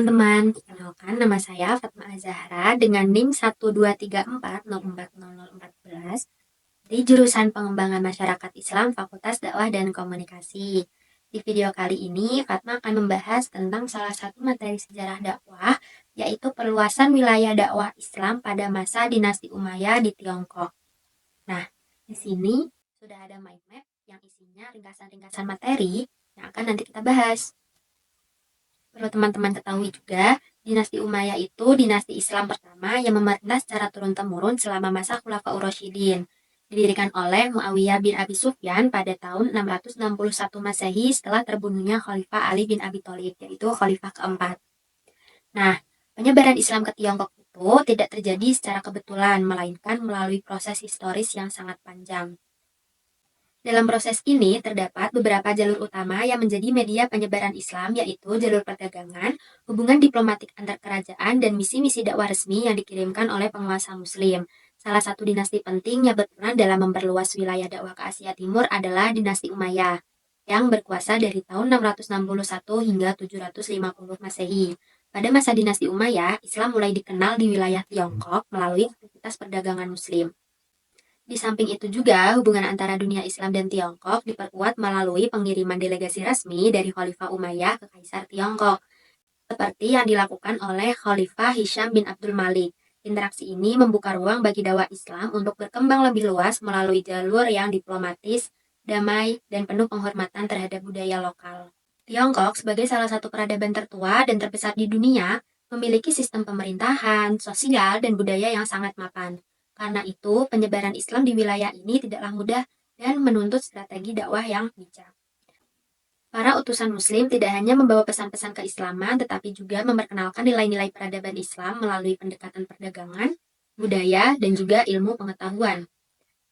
teman-teman, perkenalkan nama saya Fatma Azahra dengan NIM 123404014 di jurusan Pengembangan Masyarakat Islam Fakultas Dakwah dan Komunikasi. Di video kali ini, Fatma akan membahas tentang salah satu materi sejarah dakwah, yaitu perluasan wilayah dakwah Islam pada masa dinasti Umayyah di Tiongkok. Nah, di sini sudah ada mind map yang isinya ringkasan-ringkasan materi yang akan nanti kita bahas. Perlu teman-teman ketahui juga, dinasti Umayyah itu dinasti Islam pertama yang memerintah secara turun-temurun selama masa Khulafaur Rasyidin. Didirikan oleh Muawiyah bin Abi Sufyan pada tahun 661 Masehi setelah terbunuhnya Khalifah Ali bin Abi Thalib, yaitu Khalifah keempat. Nah, penyebaran Islam ke Tiongkok itu tidak terjadi secara kebetulan, melainkan melalui proses historis yang sangat panjang. Dalam proses ini, terdapat beberapa jalur utama yang menjadi media penyebaran Islam, yaitu jalur perdagangan, hubungan diplomatik antar kerajaan, dan misi-misi dakwah resmi yang dikirimkan oleh penguasa Muslim. Salah satu dinasti penting yang berperan dalam memperluas wilayah dakwah ke Asia Timur adalah dinasti Umayyah, yang berkuasa dari tahun 661 hingga 750 Masehi. Pada masa dinasti Umayyah, Islam mulai dikenal di wilayah Tiongkok melalui aktivitas perdagangan Muslim. Di samping itu juga, hubungan antara dunia Islam dan Tiongkok diperkuat melalui pengiriman delegasi resmi dari Khalifah Umayyah ke Kaisar Tiongkok, seperti yang dilakukan oleh Khalifah Hisham bin Abdul Malik. Interaksi ini membuka ruang bagi dakwah Islam untuk berkembang lebih luas melalui jalur yang diplomatis, damai, dan penuh penghormatan terhadap budaya lokal. Tiongkok sebagai salah satu peradaban tertua dan terbesar di dunia, memiliki sistem pemerintahan, sosial, dan budaya yang sangat mapan. Karena itu, penyebaran Islam di wilayah ini tidaklah mudah dan menuntut strategi dakwah yang bijak. Para utusan Muslim tidak hanya membawa pesan-pesan keislaman, tetapi juga memperkenalkan nilai-nilai peradaban Islam melalui pendekatan perdagangan, budaya, dan juga ilmu pengetahuan.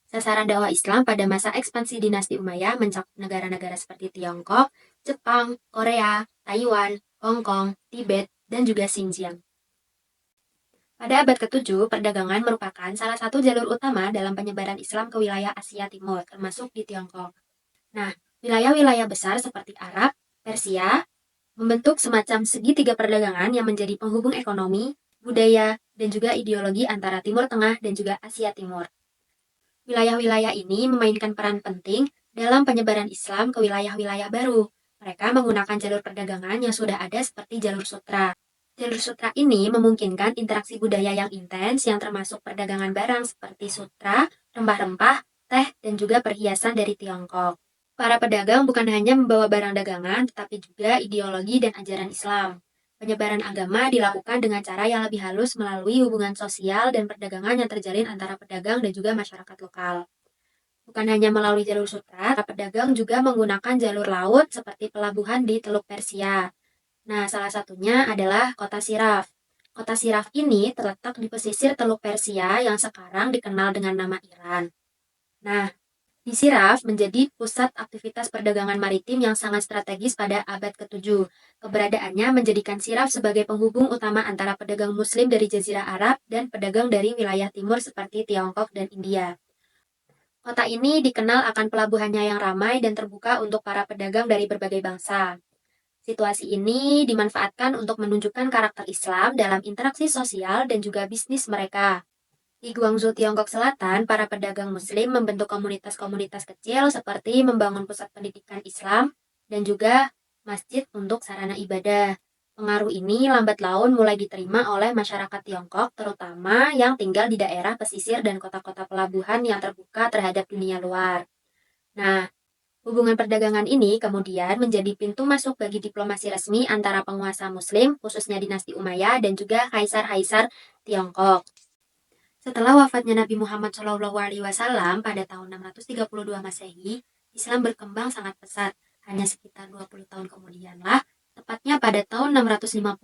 Sasaran dakwah Islam pada masa ekspansi dinasti Umayyah mencakup negara-negara seperti Tiongkok, Jepang, Korea, Taiwan, Hong Kong, Tibet, dan juga Xinjiang. Pada abad ke-7, perdagangan merupakan salah satu jalur utama dalam penyebaran Islam ke wilayah Asia Timur, termasuk di Tiongkok. Nah, wilayah-wilayah besar seperti Arab, Persia, membentuk semacam segitiga perdagangan yang menjadi penghubung ekonomi, budaya, dan juga ideologi antara Timur Tengah dan juga Asia Timur. Wilayah-wilayah ini memainkan peran penting dalam penyebaran Islam ke wilayah-wilayah baru. Mereka menggunakan jalur perdagangan yang sudah ada seperti jalur sutra. Jalur sutra ini memungkinkan interaksi budaya yang intens yang termasuk perdagangan barang seperti sutra, rempah-rempah, teh, dan juga perhiasan dari Tiongkok. Para pedagang bukan hanya membawa barang dagangan, tetapi juga ideologi dan ajaran Islam. Penyebaran agama dilakukan dengan cara yang lebih halus melalui hubungan sosial dan perdagangan yang terjalin antara pedagang dan juga masyarakat lokal. Bukan hanya melalui jalur sutra, para pedagang juga menggunakan jalur laut seperti pelabuhan di Teluk Persia. Nah, salah satunya adalah kota Siraf. Kota Siraf ini terletak di pesisir Teluk Persia yang sekarang dikenal dengan nama Iran. Nah, di Siraf menjadi pusat aktivitas perdagangan maritim yang sangat strategis pada abad ke-7. Keberadaannya menjadikan Siraf sebagai penghubung utama antara pedagang Muslim dari Jazirah Arab dan pedagang dari wilayah timur seperti Tiongkok dan India. Kota ini dikenal akan pelabuhannya yang ramai dan terbuka untuk para pedagang dari berbagai bangsa. Situasi ini dimanfaatkan untuk menunjukkan karakter Islam dalam interaksi sosial dan juga bisnis mereka. Di Guangzhou, Tiongkok Selatan, para pedagang Muslim membentuk komunitas-komunitas kecil seperti membangun pusat pendidikan Islam dan juga masjid untuk sarana ibadah. Pengaruh ini lambat laun mulai diterima oleh masyarakat Tiongkok, terutama yang tinggal di daerah pesisir dan kota-kota pelabuhan yang terbuka terhadap dunia luar. Nah, hubungan perdagangan ini kemudian menjadi pintu masuk bagi diplomasi resmi antara penguasa Muslim, khususnya dinasti Umayyah dan juga kaisar-kaisar Tiongkok. Setelah wafatnya Nabi Muhammad SAW pada tahun 632 Masehi, Islam berkembang sangat pesat. Hanya sekitar 20 tahun kemudianlah, tepatnya pada tahun 651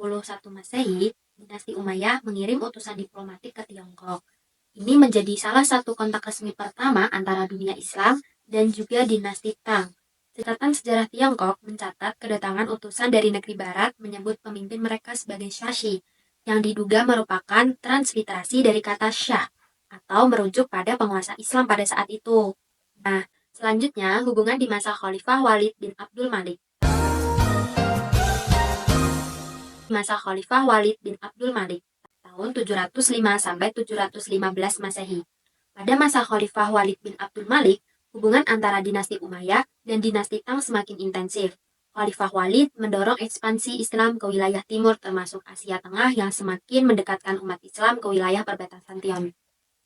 Masehi, dinasti Umayyah mengirim utusan diplomatik ke Tiongkok. Ini menjadi salah satu kontak resmi pertama antara dunia Islam dan juga dinasti Tang. Catatan sejarah Tiongkok mencatat kedatangan utusan dari negeri barat menyebut pemimpin mereka sebagai Shashi, yang diduga merupakan transliterasi dari kata Syah, atau merujuk pada penguasa Islam pada saat itu. Nah, selanjutnya hubungan di masa Khalifah Walid bin Abdul Malik. Masa Khalifah Walid bin Abdul Malik tahun 705 sampai 715 Masehi. Pada masa Khalifah Walid bin Abdul Malik, hubungan antara dinasti Umayyah dan dinasti Tang semakin intensif. Khalifah Walid mendorong ekspansi Islam ke wilayah timur termasuk Asia Tengah yang semakin mendekatkan umat Islam ke wilayah perbatasan Tiongkok.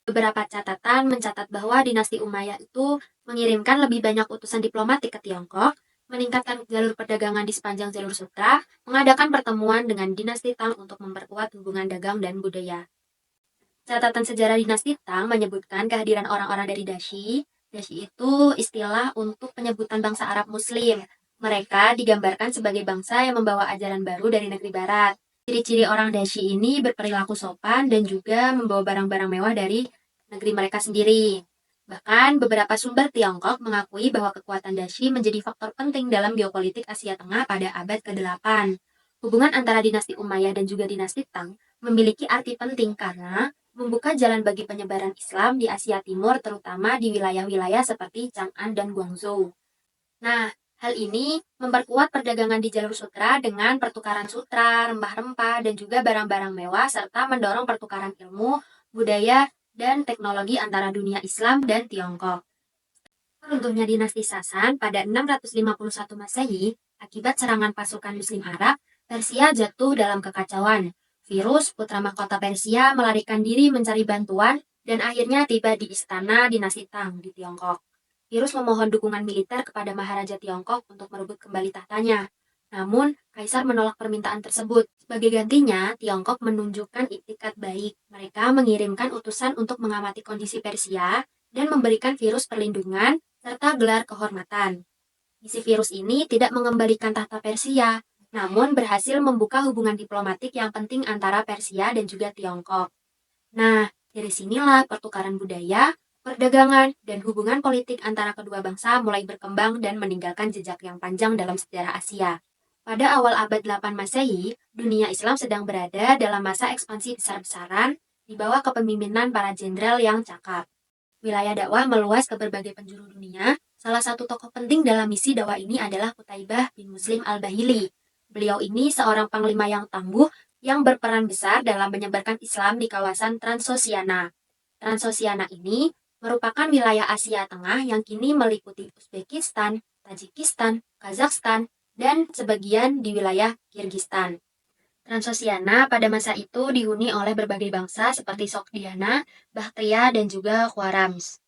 Beberapa catatan mencatat bahwa dinasti Umayyah itu mengirimkan lebih banyak utusan diplomatik ke Tiongkok, meningkatkan jalur perdagangan di sepanjang jalur sutra, mengadakan pertemuan dengan dinasti Tang untuk memperkuat hubungan dagang dan budaya. Catatan sejarah dinasti Tang menyebutkan kehadiran orang-orang dari Dashi. Dashi itu istilah untuk penyebutan bangsa Arab Muslim. Mereka digambarkan sebagai bangsa yang membawa ajaran baru dari negeri barat. Ciri-ciri orang Dashi ini berperilaku sopan dan juga membawa barang-barang mewah dari negeri mereka sendiri. Bahkan beberapa sumber Tiongkok mengakui bahwa kekuatan Dashi menjadi faktor penting dalam geopolitik Asia Tengah pada abad ke-8. Hubungan antara dinasti Umayyah dan juga dinasti Tang memiliki arti penting karena membuka jalan bagi penyebaran Islam di Asia Timur terutama di wilayah-wilayah seperti Chang'an dan Guangzhou. Nah, hal ini memperkuat perdagangan di jalur sutra dengan pertukaran sutra, rempah-rempah, dan juga barang-barang mewah serta mendorong pertukaran ilmu, budaya, dan teknologi antara dunia Islam dan Tiongkok. Runtuhnya dinasti Sasan pada 651 Masehi akibat serangan pasukan Muslim Arab, Persia jatuh dalam kekacauan. Virus, putra mahkota Persia, melarikan diri mencari bantuan dan akhirnya tiba di istana dinasti Tang di Tiongkok. Virus memohon dukungan militer kepada Maharaja Tiongkok untuk merebut kembali tahtanya. Namun, Kaisar menolak permintaan tersebut. Sebagai gantinya, Tiongkok menunjukkan iktikat baik. Mereka mengirimkan utusan untuk mengamati kondisi Persia dan memberikan virus perlindungan serta gelar kehormatan. Misi virus ini tidak mengembalikan tahta Persia, namun berhasil membuka hubungan diplomatik yang penting antara Persia dan juga Tiongkok. Nah, dari sinilah pertukaran budaya, perdagangan, dan hubungan politik antara kedua bangsa mulai berkembang dan meninggalkan jejak yang panjang dalam sejarah Asia. Pada awal abad 8 Masehi, dunia Islam sedang berada dalam masa ekspansi besar-besaran di bawah kepemimpinan para jenderal yang cakap. Wilayah dakwah meluas ke berbagai penjuru dunia. Salah satu tokoh penting dalam misi dakwah ini adalah Qutaibah bin Muslim al-Bahili. Beliau ini seorang panglima yang tangguh yang berperan besar dalam menyebarkan Islam di kawasan Transosiana. Transosiana ini merupakan wilayah Asia Tengah yang kini meliputi Uzbekistan, Tajikistan, Kazakhstan, dan sebagian di wilayah Kirgistan. Transosiana pada masa itu dihuni oleh berbagai bangsa seperti Sogdiana, Baktria, dan juga Khwarams.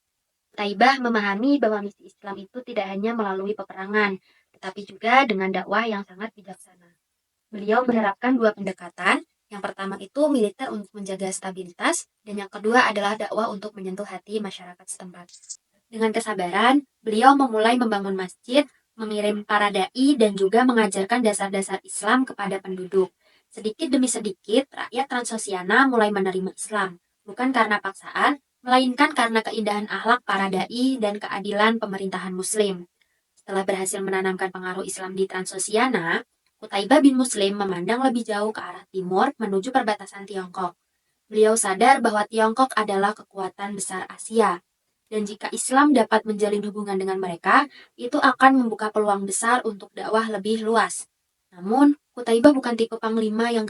Taibah memahami bahwa misi Islam itu tidak hanya melalui peperangan, tetapi juga dengan dakwah yang sangat bijaksana. Beliau menerapkan dua pendekatan. Yang pertama itu militer untuk menjaga stabilitas, dan yang kedua adalah dakwah untuk menyentuh hati masyarakat setempat. Dengan kesabaran, beliau memulai membangun masjid, mengirim para dai, dan juga mengajarkan dasar-dasar Islam kepada penduduk. Sedikit demi sedikit, rakyat Transosiana mulai menerima Islam, bukan karena paksaan, melainkan karena keindahan akhlak para dai dan keadilan pemerintahan Muslim. Setelah berhasil menanamkan pengaruh Islam di Transosiana, Qutaibah bin Muslim memandang lebih jauh ke arah timur menuju perbatasan Tiongkok. Beliau sadar bahwa Tiongkok adalah kekuatan besar Asia, dan jika Islam dapat menjalin hubungan dengan mereka, itu akan membuka peluang besar untuk dakwah lebih luas. Namun, Qutaibah bukan tipe panglima yang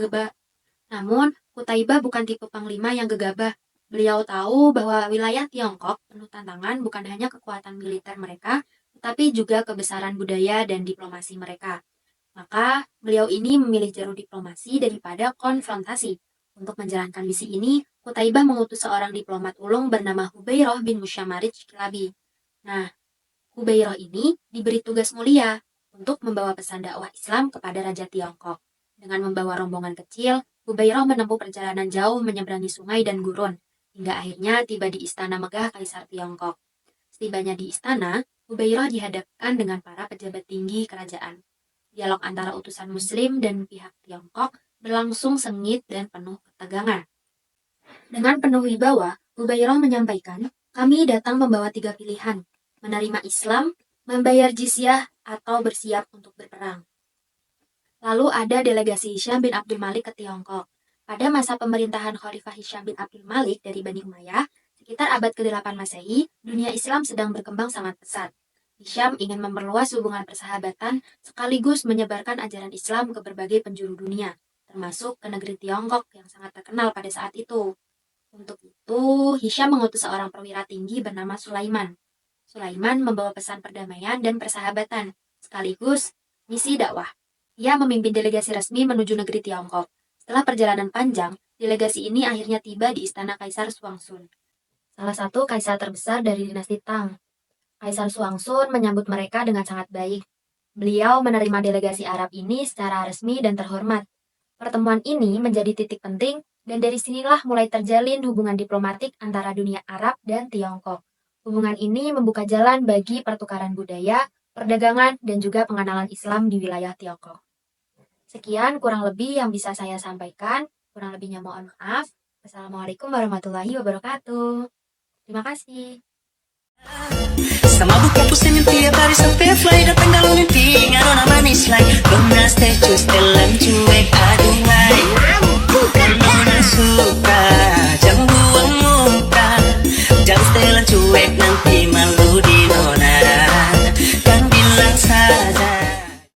gegabah. Beliau tahu bahwa wilayah Tiongkok penuh tantangan bukan hanya kekuatan militer mereka, tetapi juga kebesaran budaya dan diplomasi mereka. Maka, beliau ini memilih jalur diplomasi daripada konfrontasi. Untuk menjalankan misi ini, Qutaibah mengutus seorang diplomat ulung bernama Hubeiroh bin Musyamarij Kilabi. Nah, Hubeiroh ini diberi tugas mulia untuk membawa pesan dakwah Islam kepada Raja Tiongkok. Dengan membawa rombongan kecil, Hubeiroh menempuh perjalanan jauh menyeberangi sungai dan gurun, hingga akhirnya tiba di istana megah Kaisar Tiongkok. Setibanya di istana, Hubeiroh dihadapkan dengan para pejabat tinggi kerajaan. Dialog antara utusan Muslim dan pihak Tiongkok berlangsung sengit dan penuh ketegangan. Dengan penuh wibawa, Hubeiroh menyampaikan, kami datang membawa 3 pilihan, menerima Islam, membayar jizyah, atau bersiap untuk berperang. Lalu ada delegasi Hisham bin Abdul Malik ke Tiongkok. Pada masa pemerintahan Khalifah Hisham bin Abdul Malik dari Bani Umayyah, sekitar abad ke-8 Masehi, dunia Islam sedang berkembang sangat pesat. Hisham ingin memperluas hubungan persahabatan sekaligus menyebarkan ajaran Islam ke berbagai penjuru dunia, termasuk ke negeri Tiongkok yang sangat terkenal pada saat itu. Untuk itu, Hisham mengutus seorang perwira tinggi bernama Sulaiman. Sulaiman membawa pesan perdamaian dan persahabatan, sekaligus misi dakwah. Ia memimpin delegasi resmi menuju negeri Tiongkok. Setelah perjalanan panjang, delegasi ini akhirnya tiba di istana Kaisar Xuanzun, salah satu kaisar terbesar dari dinasti Tang. Kaisar Xuanzun menyambut mereka dengan sangat baik. Beliau menerima delegasi Arab ini secara resmi dan terhormat. Pertemuan ini menjadi titik penting dan dari sinilah mulai terjalin hubungan diplomatik antara dunia Arab dan Tiongkok. Hubungan ini membuka jalan bagi pertukaran budaya, perdagangan, dan juga pengenalan Islam di wilayah Tiongkok. Sekian kurang lebih yang bisa saya sampaikan. Kurang lebihnya mohon maaf. Wassalamualaikum warahmatullahi wabarakatuh. Terima kasih. Sama buku pusing tiap hari sampai fly datang dalam mimpi ngarona manis like gonna stay cuek aduhai nona suka jangan buang muka jangan setelan cuek nanti